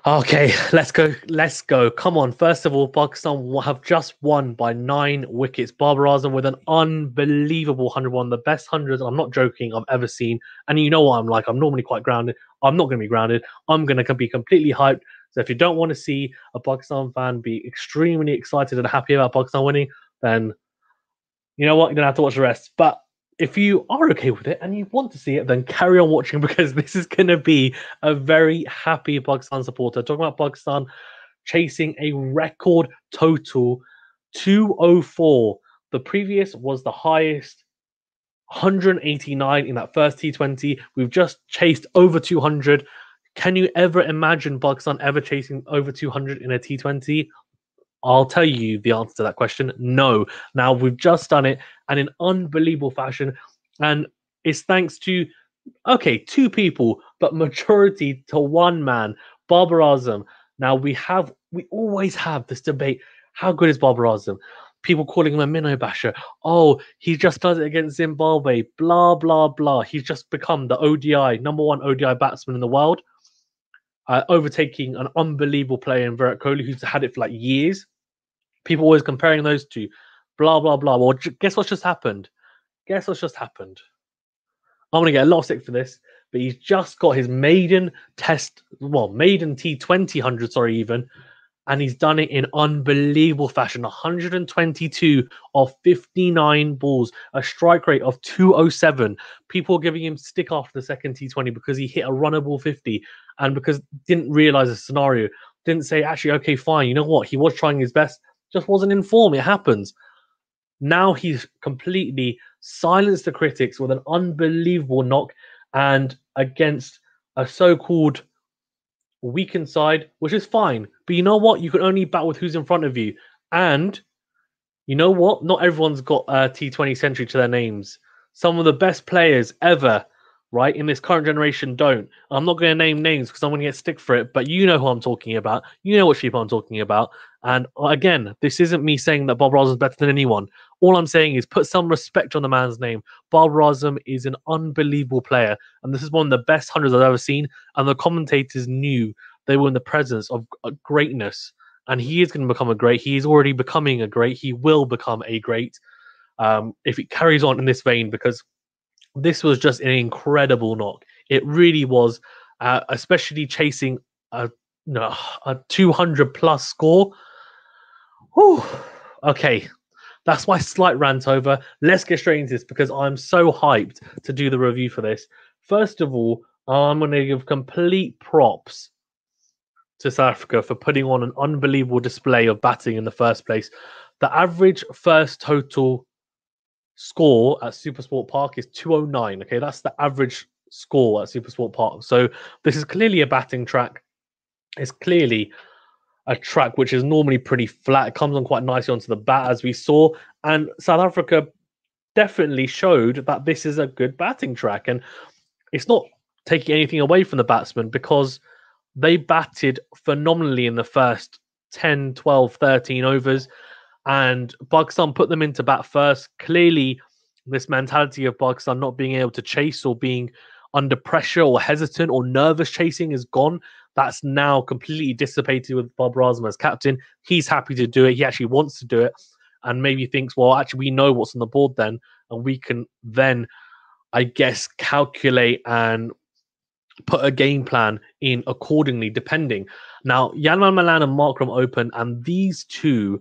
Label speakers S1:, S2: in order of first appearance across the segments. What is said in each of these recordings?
S1: Okay, let's go. Let's go. Come on. First of all, Pakistan have just won by 9 wickets. Babar Azam with an unbelievable 100, one of the best hundreds. I'm not joking. I've ever seen. And you know what I'm like. I'm normally quite grounded. I'm not going to be grounded. I'm going to be completely hyped. So if you don't want to see a Pakistan fan be extremely excited and happy about Pakistan winning, then you know what? You're gonna have to watch the rest. But if you are okay with it and you want to see it, then carry on watching because this is gonna be a very happy Pakistan supporter. Talking about Pakistan chasing a record total 204. The previous was the highest 189 in that first T20. We've just chased over 200. Can you ever imagine Pakistan ever chasing over 200 in a T20? I'll tell you the answer to that question. No. Now we've just done it and in unbelievable fashion. And it's thanks to, okay, two people, but majority to one man, Babar Azam. Now we always have this debate. How good is Babar Azam? People calling him a minnow basher. Oh, he just does it against Zimbabwe. Blah, blah, blah. He's just become the ODI, number one ODI batsman in the world. Overtaking an unbelievable player in Virat Kohli, who's had it for like years. People always comparing those two. Blah, blah, blah. Well, guess what's just happened? Guess what's just happened? I'm going to get a lot of stick for this, but he's just got his maiden maiden T20 100, sorry, even. And he's done it in unbelievable fashion. 122 of 59 balls, a strike rate of 207. People were giving him stick after the second T20 because he hit a runnable 50 and because didn't realize the scenario. Didn't say, actually, okay, fine. You know what? He was trying his best, just wasn't in form. It happens. Now he's completely silenced the critics with an unbelievable knock and against a so-called weakened side, which is fine. But you know what? You can only bat with who's in front of you. And you know what? Not everyone's got a T20 century to their names. Some of the best players ever, right, in this current generation don't. I'm not going to name names because I'm going to get stick for it, but you know who I'm talking about. You know what sheep I'm talking about. And again, this isn't me saying that Babar Azam is better than anyone. All I'm saying is put some respect on the man's name. Babar Azam is an unbelievable player, and this is one of the best hundreds I've ever seen. And the commentators knew they were in the presence of greatness, and he is going to become a great. He is already becoming a great. He will become a great if it carries on in this vein, because this was just an incredible knock. It really was, especially chasing a 200 plus score. Whew. Okay, that's my slight rant over. Let's get straight into this because I'm so hyped to do the review for this. First of all, I'm going to give complete props to South Africa for putting on an unbelievable display of batting in the first place. The average first total score at Supersport Park is 209. Okay, that's the average score at Supersport Park. So this is clearly a batting track. It's clearly a track which is normally pretty flat. It comes on quite nicely onto the bat, as we saw. And South Africa definitely showed that this is a good batting track. And it's not taking anything away from the batsmen because they batted phenomenally in the first 10, 12, 13 overs. And Pakistan put them into bat first. Clearly, this mentality of Pakistan not being able to chase or being under pressure or hesitant or nervous chasing is gone. That's now completely dissipated with Babar Azam as captain. He's happy to do it. He actually wants to do it and maybe thinks, well, actually, we know what's on the board then, and we can then, I guess, calculate and put a game plan in accordingly, depending. Now, Yanman Malan and Markram open, and these two,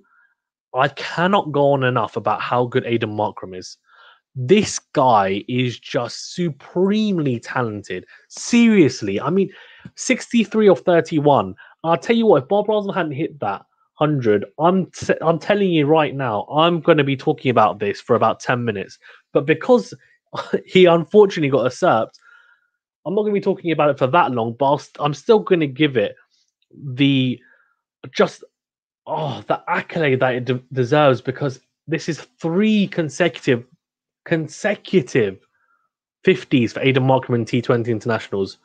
S1: I cannot go on enough about how good Aiden Markram is. This guy is just supremely talented. Seriously, I mean, 63 of 31. I'll tell you what, if Bob Rosman hadn't hit that 100, I'm telling you right now, I'm going to be talking about this for about 10 minutes. But because he unfortunately got usurped, I'm not going to be talking about it for that long, but I'm still going to give it the the accolade that it deserves, because this is 3 consecutive 50s for Aiden Markram in T20 internationals.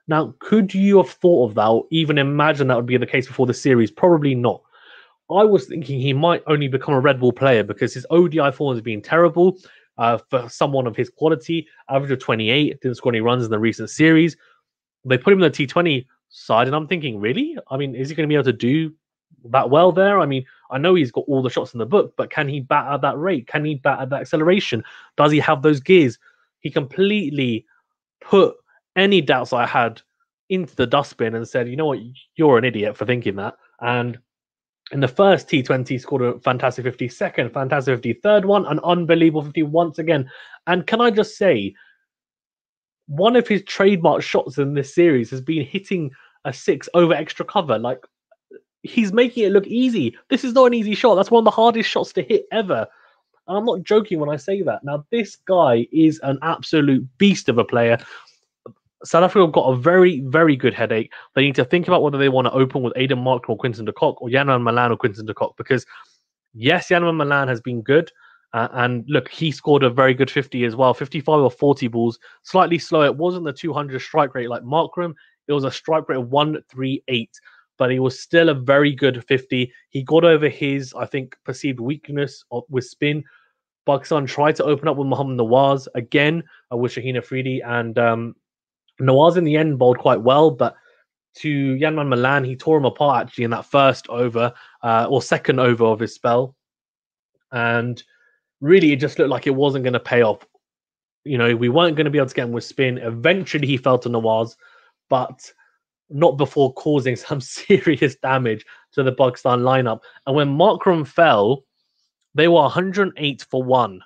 S1: Now, could you have thought of that or even imagine that would be the case before the series? Probably not. I was thinking he might only become a red ball player because his ODI form has been terrible for someone of his quality. Average of 28, didn't score any runs in the recent series. They put him in the T20 side, and I'm thinking, really? I mean, is he going to be able to do that well there? I mean, I know he's got all the shots in the book, but can he bat at that rate? Can he bat at that acceleration? Does he have those gears? He completely put any doubts I had into the dustbin and said, you know what, you're an idiot for thinking that. And in the first T20, scored a fantastic 50, second, fantastic 50, third one, an unbelievable 50 once again. And can I just say, one of his trademark shots in this series has been hitting a six over extra cover. Like, he's making it look easy. This is not an easy shot. That's one of the hardest shots to hit ever. And I'm not joking when I say that. Now, this guy is an absolute beast of a player. South Africa have got a very, very good headache. They need to think about whether they want to open with Aiden Markram or Quinton de Kock, or Janman Malan or Quinton de Kock, because yes, Janman Malan has been good. And look, he scored a very good 50 as well, 55 or 40 balls, slightly slow. It wasn't the 200 strike rate like Markram. It was a strike rate of 138, but he was still a very good 50. He got over his, I think, perceived weakness with spin. Pakistan tried to open up with Mohammad Nawaz again with Shaheen Afridi, and Nawaz in the end bowled quite well, but to Janman Malan, he tore him apart actually in that first over or second over of his spell. And really, it just looked like it wasn't going to pay off. You know, we weren't going to be able to get him with spin. Eventually, he fell to Nawaz, but not before causing some serious damage to the Pakistan lineup. And when Markram fell, they were 108 for 1.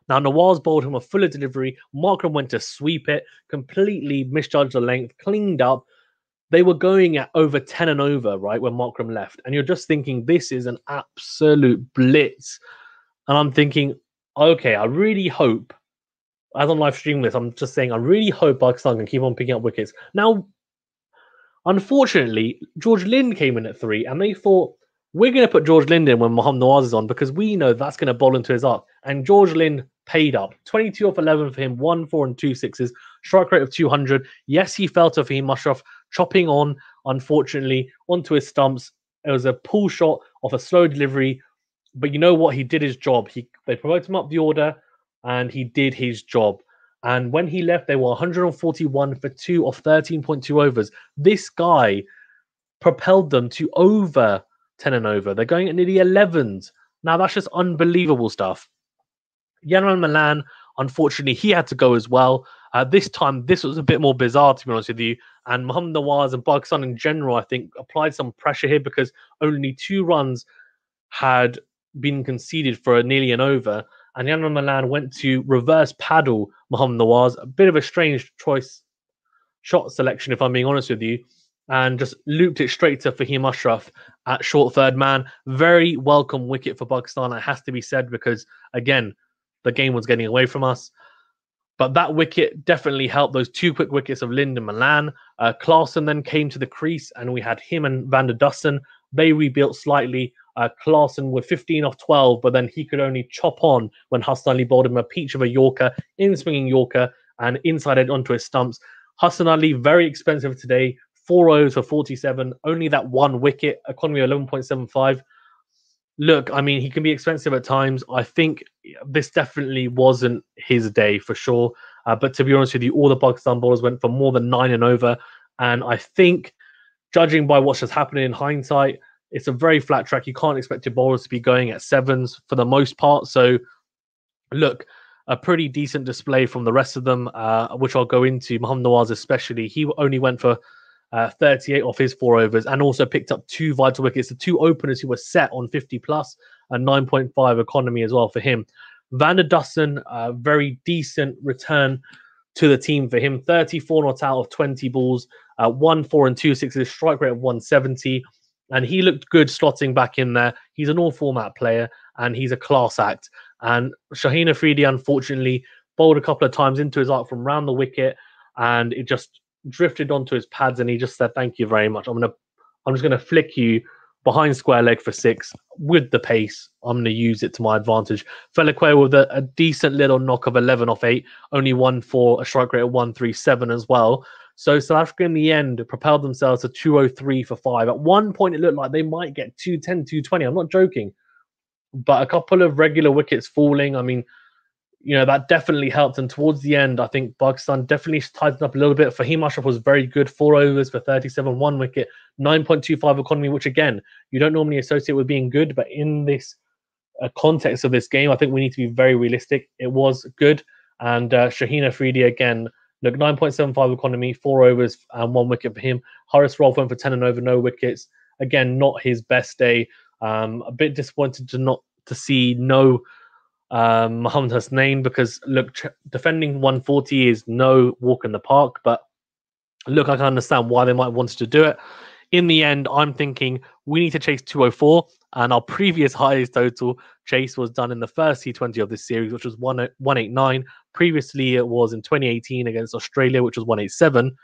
S1: Now, Nawaz bowled him a fuller delivery. Markram went to sweep it, completely misjudged the length, cleaned up. They were going at over 10 and over, right, when Markram left. And you're just thinking, this is an absolute blitz. And I'm thinking, okay, I really hope, as I'm live streaming this, I'm just saying, I really hope Pakistan can keep on picking up wickets. Now, unfortunately, George Lind came in at 3, and they thought, we're going to put George Lind in when Mohammad Nawaz is on, because we know that's going to bowl into his arc. And George Lind paid up. 22 off 11 for him, 1 4 and 2 6s, strike rate of 200. Yes, he fell to Fahim Ashraf, chopping on, unfortunately, onto his stumps. It was a pull shot off a slow delivery. But you know what? He did his job. They promoted him up the order, and he did his job. And when he left, they were 141 for 2 off 13.2 overs. This guy propelled them to over 10 and over. They're going at nearly 11s. Now, that's just unbelievable stuff. Janman Malan, unfortunately, he had to go as well. This time, this was a bit more bizarre, to be honest with you. And Mohammad Nawaz and Pakistan in general, I think, applied some pressure here because only 2 runs had been conceded for nearly an over. And Janman Malan went to reverse paddle Mohammad Nawaz. A bit of a strange choice shot selection, if I'm being honest with you. And just looped it straight to Fahim Ashraf at short third man. Very welcome wicket for Pakistan, it has to be said, because, again, the game was getting away from us. But that wicket definitely helped. Those 2 quick wickets of Lind and Malan. Klaasen then came to the crease, and we had him and Van der Dussen. They rebuilt slightly. Klaasen with 15 off 12, but then he could only chop on when Hassan Ali bowled him a peach of a Yorker, in-swinging Yorker, and inside it onto his stumps. Hassan Ali, very expensive today. 4 overs for 47, only that 1 wicket, economy of 11.75. Look, I mean, he can be expensive at times. I think this definitely wasn't his day for sure. But to be honest with you, all the Pakistan bowlers went for more than 9 and over. And I think, judging by what's just happening in hindsight, it's a very flat track. You can't expect your bowlers to be going at 7s for the most part. So, look, a pretty decent display from the rest of them, which I'll go into. Mohammad Nawaz especially, he only went for 38 off his 4 overs, and also picked up 2 vital wickets. The 2 openers who were set on 50 plus and 9.5 economy as well for him. Van der Dussen, very decent return to the team for him. 34 not out of 20 balls, 1 4 and 2 6s, strike rate of 170. And he looked good slotting back in there. He's an all-format player, and he's a class act. And Shaheen Afridi, unfortunately, bowled a couple of times into his arc from round the wicket, and it just drifted onto his pads, and he just said, thank you very much. I'm just gonna flick you behind square leg for 6 with the pace. I'm gonna use it to my advantage. Felakwe with a decent little knock of 11 off 8, only 1 4, a strike rate of 137 as well. So South Africa in the end propelled themselves to 203 for 5. At one point it looked like they might get 210, 220. I'm not joking. But a couple of regular wickets falling. I mean, that definitely helped. And towards the end, I think Pakistan definitely tightened up a little bit. Fahim Ashraf was very good, 4 overs for 37, 1 wicket, 9.25 economy, which again, you don't normally associate with being good, but in this context of this game, I think we need to be very realistic. It was good. And Shaheen Afridi again, look, 9.75 economy, 4 overs and 1 wicket for him. Haris Rolf went for 10 and over, no wickets. Again, not his best day. A bit disappointed to see no Mohammad Hasnain, because look, defending 140 is no walk in the park, but look, I can understand why they might have wanted to do it. In the end, I'm thinking we need to chase 204, and our previous highest total chase was done in the first T20 of this series, which was 189. Previously, it was in 2018 against Australia, which was 187.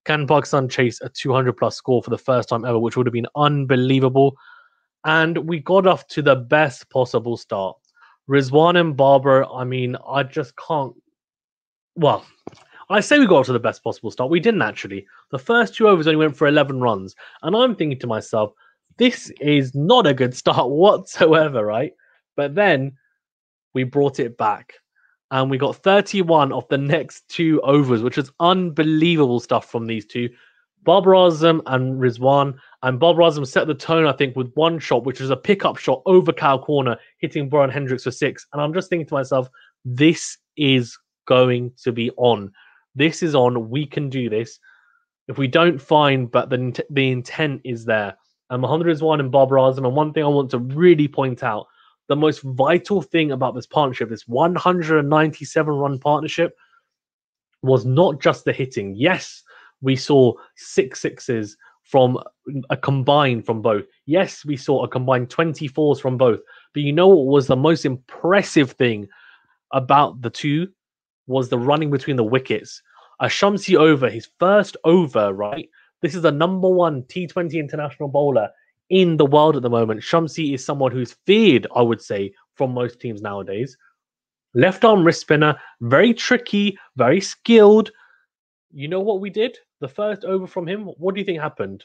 S1: Can Pakistan chase a 200 plus score for the first time ever, which would have been unbelievable? And we got off to the best possible start. Rizwan and Babar, I mean, I just can't. Well, I say we got off to the best possible start. We didn't actually. The first 2 overs only went for 11 runs. And I'm thinking to myself, this is not a good start whatsoever, right? But then we brought it back. And we got 31 of the next 2 overs, which is unbelievable stuff from these two. Babar Azam and Rizwan. And Babar Azam set the tone, I think, with one shot, which is a pickup shot over cow corner, hitting Brian Hendricks for 6. And I'm just thinking to myself, this is going to be on. This is on. We can do this. If we don't find, but the intent is there. And Mohammad Rizwan and Babar Azam. And one thing I want to really point out, the most vital thing about this partnership, this 197-run partnership, was not just the hitting. Yes, we saw 6 sixes from a combined from both. Yes, we saw a combined 24s from both. But you know what was the most impressive thing about the two? Was the running between the wickets. A Shamsi over, his first over, right? This is the number 1 T20 international bowler in the world at the moment. Shamsi is someone who's feared, I would say, from most teams nowadays. Left arm wrist spinner, very tricky, very skilled. You know what we did? The first over from him, what do you think happened?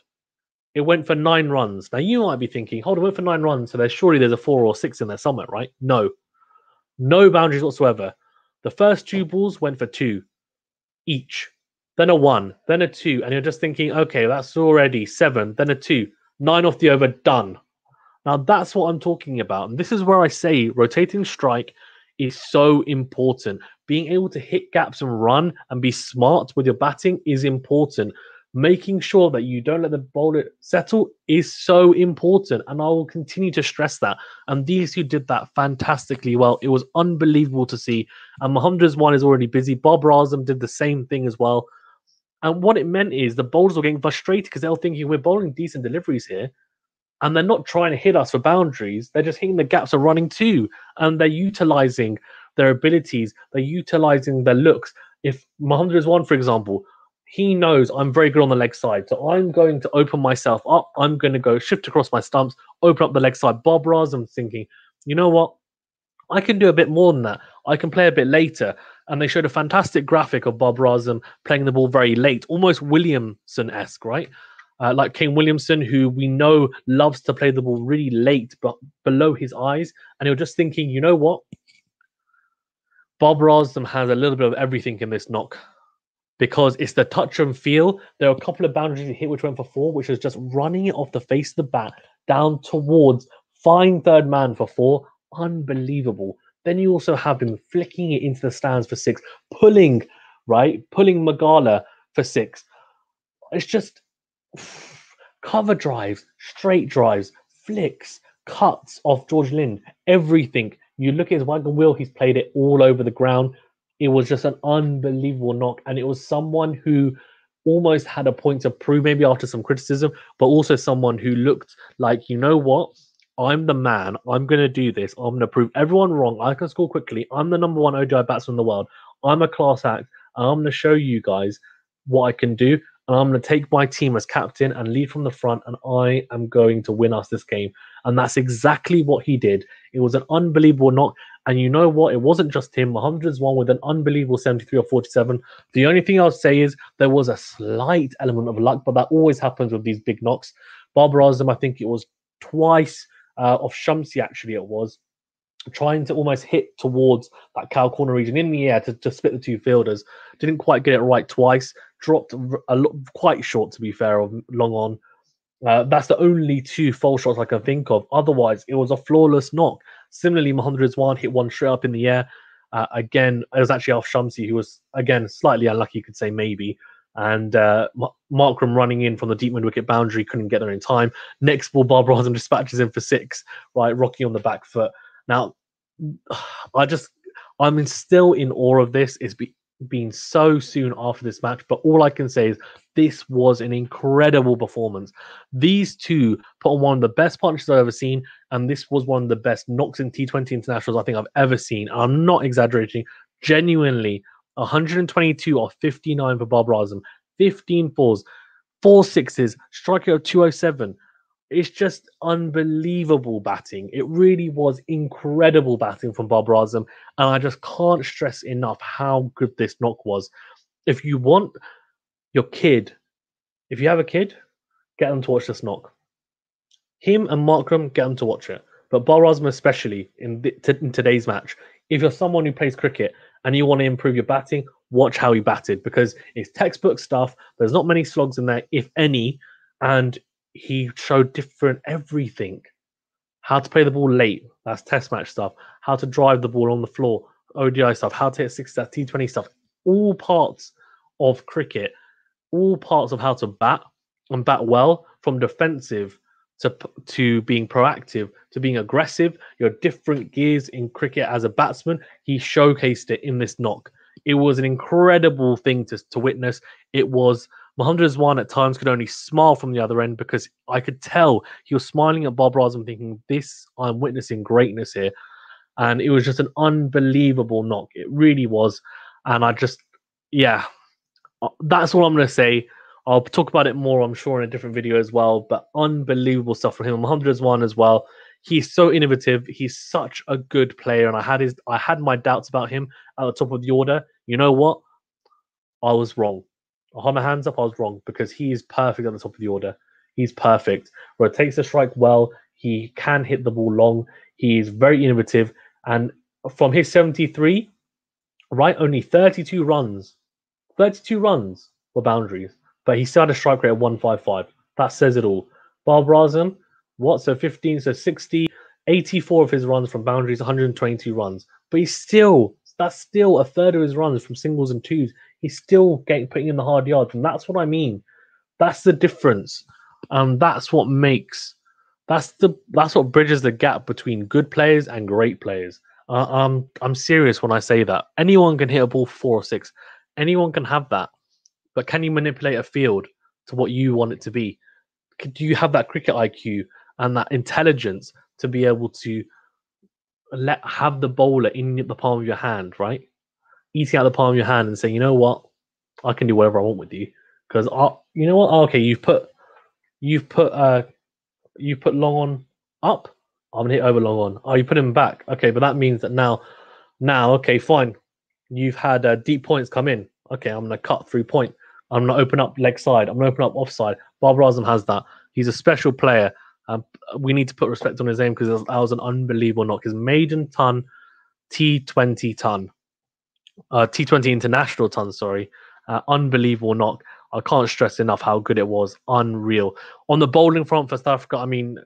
S1: It went for 9 runs. Now you might be thinking, hold on, it went for 9 runs, so there's a 4 or 6 in there somewhere, right? No. No boundaries whatsoever. The first 2 balls went for 2 each. Then a 1, then a 2, and you're just thinking, okay, that's already 7, then a 2. 9 off the over, done. Now that's what I'm talking about. And this is where I say rotating strike is so important. Being able to hit gaps and run and be smart with your batting is important. Making sure that you don't let the bowler settle is so important. And I will continue to stress that. And these two did that fantastically well. It was unbelievable to see. And Mohammad Rizwan is already busy. Babar Azam did the same thing as well. And what it meant is the bowlers were getting frustrated because they were thinking, we're bowling decent deliveries here. And they're not trying to hit us for boundaries. They're just hitting the gaps and running too. And they're utilizing their abilities. They're utilizing their looks. If Mohammad Rizwan, for example, he knows I'm very good on the leg side. So I'm going to open myself up. I'm going to go shift across my stumps, open up the leg side. Babar Azam thinking, you know what? I can do a bit more than that. I can play a bit later. And they showed a fantastic graphic of Babar Azam playing the ball very late, almost Williamson-esque, right? Like Kane Williamson, who we know loves to play the ball really late, but below his eyes. And you're just thinking, you know what? Babar Azam has a little bit of everything in this knock, because it's the touch and feel. There are a couple of boundaries he hit which went for 4, which is just running it off the face of the bat down towards fine third man for 4. Unbelievable. Then you also have him flicking it into the stands for 6, pulling Magala for 6. It's just cover drives, straight drives, flicks, cuts off George Lind, everything. You look at his wagon wheel, he's played it all over the ground. It was just an unbelievable knock. And it was someone who almost had a point to prove, maybe after some criticism, but also someone who looked like, you know what? I'm the man. I'm going to do this. I'm going to prove everyone wrong. I can score quickly. I'm the number 1 ODI batsman in the world. I'm a class act. And I'm going to show you guys what I can do. And I'm going to take my team as captain and lead from the front. And I am going to win us this game. And that's exactly what he did. It was an unbelievable knock. And you know what? It wasn't just him. Mohammad Rizwan with an unbelievable 73 or 47. The only thing I'll say is there was a slight element of luck, but that always happens with these big knocks. Babar Azam, I think it was twice of Shamsi, actually, it was. trying to almost hit towards that cow corner region in the air to split the two fielders. Didn't quite get it right twice. Dropped a lot, quite short to be fair, of long on. That's the only two false shots I can think of. Otherwise, it was a flawless knock. Similarly, Mohammad Rizwan hit one straight up in the air. Again, it was actually off Shamsi, who was, again, slightly unlucky, you could say, maybe. And Markram running in from the deep mid wicket boundary, couldn't get there in time. Next ball, Babar Azam dispatches him for 6, right? Rocky on the back foot. Now, I'm still in awe of this. It's been so soon after this match, but all I can say is this was an incredible performance. These two put on one of the best partnerships I've ever seen, and this was one of the best knocks in T20 internationals I think I've ever seen. I'm not exaggerating. Genuinely, 122 off 59 for Babar Azam, 15 fours, 4 sixes, strike rate of 207. It's just unbelievable batting. It really was incredible batting from Babar Azam, and I just can't stress enough how good this knock was. If you want your kid, if you have a kid, get them to watch this knock. Him and Markram, get them to watch it. But Babar Azam especially in today's match. If you're someone who plays cricket and you want to improve your batting, watch how he batted, because it's textbook stuff. There's not many slogs in there, if any, and he showed different everything. How to play the ball late, that's test match stuff. How to drive the ball on the floor, ODI stuff. How to hit 6, that T20 stuff. All parts of cricket, all parts of how to bat and bat well, from defensive to being proactive to being aggressive. Your different gears in cricket as a batsman. He showcased it in this knock. It was an incredible thing to witness. It was Mohammad Rizwan at times could only smile from the other end, because I could tell he was smiling at Babar Azam thinking, I'm witnessing greatness here. And it was just an unbelievable knock. It really was. And that's all I'm going to say. I'll talk about it more, I'm sure, in a different video as well. But unbelievable stuff from him. Mohammad Rizwan as well. He's so innovative. He's such a good player. And I had my doubts about him at the top of the order. You know what? I was wrong. I'll hold my hands up, I was wrong, because he is perfect at the top of the order. He's perfect. Rotates the strike well. He can hit the ball long. He is very innovative. And from his 73, right, only 32 runs. 32 runs were boundaries. But he still had a strike rate of 155. That says it all. Babar Azam, what? So 15, so 60, 84 of his runs from boundaries, 122 runs. But that's still a third of his runs from singles and twos. He's still putting in the hard yards, and that's what I mean. That's the difference. That's what bridges the gap between good players and great players. I'm serious when I say that. Anyone can hit a ball 4 or 6. Anyone can have that. But can you manipulate a field to what you want it to be? Do you have that cricket IQ and that intelligence to be able to have the bowler in the palm of your hand, right? Eating out the palm of your hand and saying, you know what, I can do whatever I want with you, because you know what? Oh, okay, you've put long on up. I'm gonna hit over long on. Oh, you put him back. Okay, but that means that now, okay, fine. You've had deep points come in. Okay, I'm gonna cut through point. I'm gonna open up leg side. I'm gonna open up offside. Babar Azam has that. He's a special player. We need to put respect on his name, because that was an unbelievable knock. His maiden ton, T20 ton. T20 international ton, sorry. Unbelievable knock. I can't stress enough how good it was. Unreal. On the bowling front for South Africa, I mean,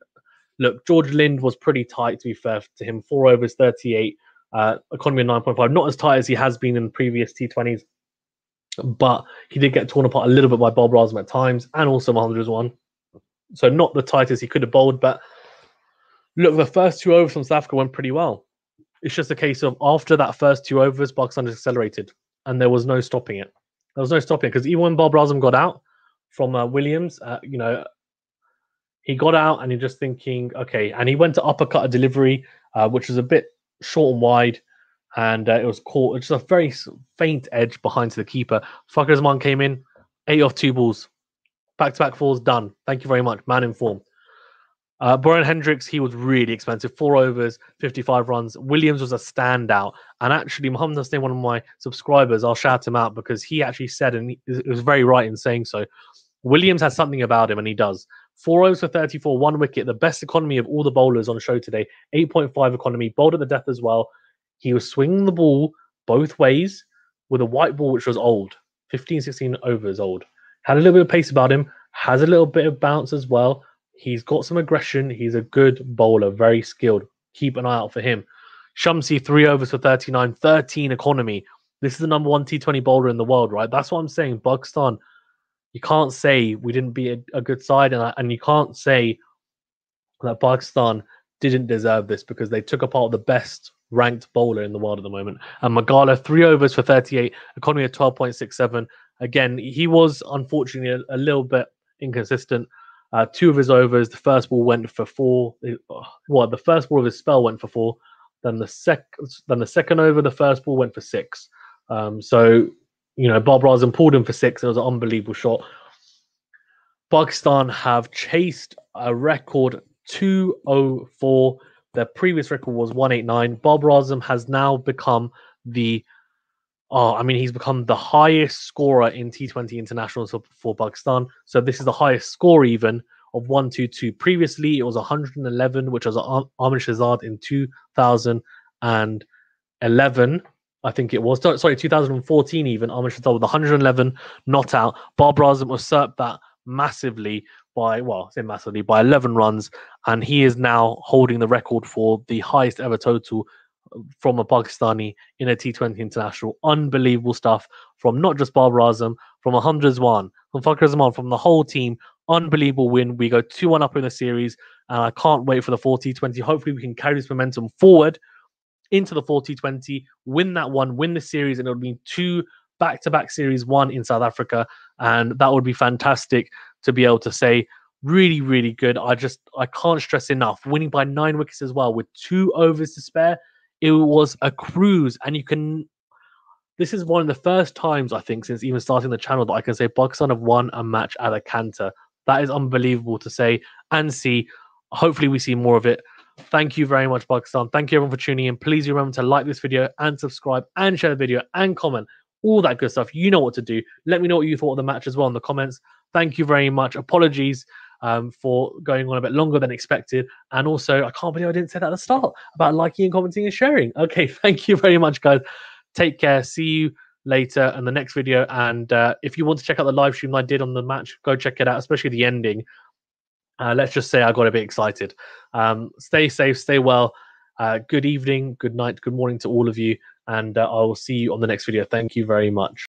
S1: look, George Lind was pretty tight, to be fair to him. 4 overs, 38, economy of 9.5. Not as tight as he has been in previous T20s, but he did get torn apart a little bit by Babar Azam at times, and also Mohammad Rizwan. So not the tightest he could have bowled, but look, the first 2 overs from South Africa went pretty well. It's just a case of after that first 2 overs, Pakistan just accelerated, and there was no stopping it. There was no stopping it, because even when Babar Azam got out from Williams, he got out and you're just thinking, okay, and he went to uppercut a delivery, which was a bit short and wide, and it was caught just a very faint edge behind to the keeper. Fakhar Zaman came in, 8 off 2 balls, back-to-back falls, done. Thank you very much, man in form. Brian Hendricks, he was really expensive. 4 overs, 55 runs. Williams was a standout. And actually, Mohammed Hussain, one of my subscribers, I'll shout him out, because he actually said, and he was very right in saying so, Williams has something about him, and he does. 4 overs for 34, 1 wicket, the best economy of all the bowlers on show today. 8.5 economy, bowled at the death as well. He was swinging the ball both ways with a white ball, which was old, 15, 16 overs old. Had a little bit of pace about him, has a little bit of bounce as well. He's got some aggression. He's a good bowler, very skilled. Keep an eye out for him. Shamsi, 3 overs for 39, 13 economy. This is the number 1 T20 bowler in the world, right? That's what I'm saying. Pakistan, you can't say we didn't beat a good side, and you can't say that Pakistan didn't deserve this because they took apart the best ranked bowler in the world at the moment. And Magala, 3 overs for 38, economy of 12.67. Again, he was unfortunately a little bit inconsistent. 2 of his overs, the first ball went for 4. Well, the first ball of his spell went for 4. Then the second over, the first ball went for 6. So, you know, Babar Azam pulled him for 6. It was an unbelievable shot. Pakistan have chased a record 204. Their previous record was 189. Babar Azam has now become he's become the highest scorer in T20 internationals for Pakistan. So this is the highest score even of 122. Previously, it was 111, which was Ahmed Shahzad in 2011. I think it was. Sorry, 2014 even. Ahmed Shahzad with 111 not out. Babar Azam usurped that massively by 11 runs, and he is now holding the record for the highest ever total from a Pakistani in a T20 international. Unbelievable stuff from not just Babar Azam, from Mohammad Rizwan, from Fakhar Zaman, from the whole team. Unbelievable win. We go 2-1 up in the series, and I can't wait for the 4 T20. Hopefully we can carry this momentum forward into the 4 T20, win that one, win the series, and it'll be 2 back-to-back series, 1 in South Africa, and that would be fantastic to be able to say. Really, really good. I can't stress enough. Winning by 9 wickets as well with 2 overs to spare. It was a cruise, and this is one of the first times, I think, since even starting the channel that I can say Pakistan have won a match at a canter. That is unbelievable to say and see. Hopefully we see more of it. Thank you very much, Pakistan. Thank you everyone for tuning in. Please remember to like this video and subscribe and share the video and comment. All that good stuff. You know what to do. Let me know what you thought of the match as well in the comments. Thank you very much. Apologies for going on a bit longer than expected. And also, I can't believe I didn't say that at the start about liking and commenting and sharing. Okay, thank you very much, guys. Take care. See you later in the next video. And if you want to check out the live stream I did on the match, go check it out, especially the ending. Let's just say I got a bit excited. Stay safe, stay well. Good evening, good night, good morning to all of you. And I will see you on the next video. Thank you very much.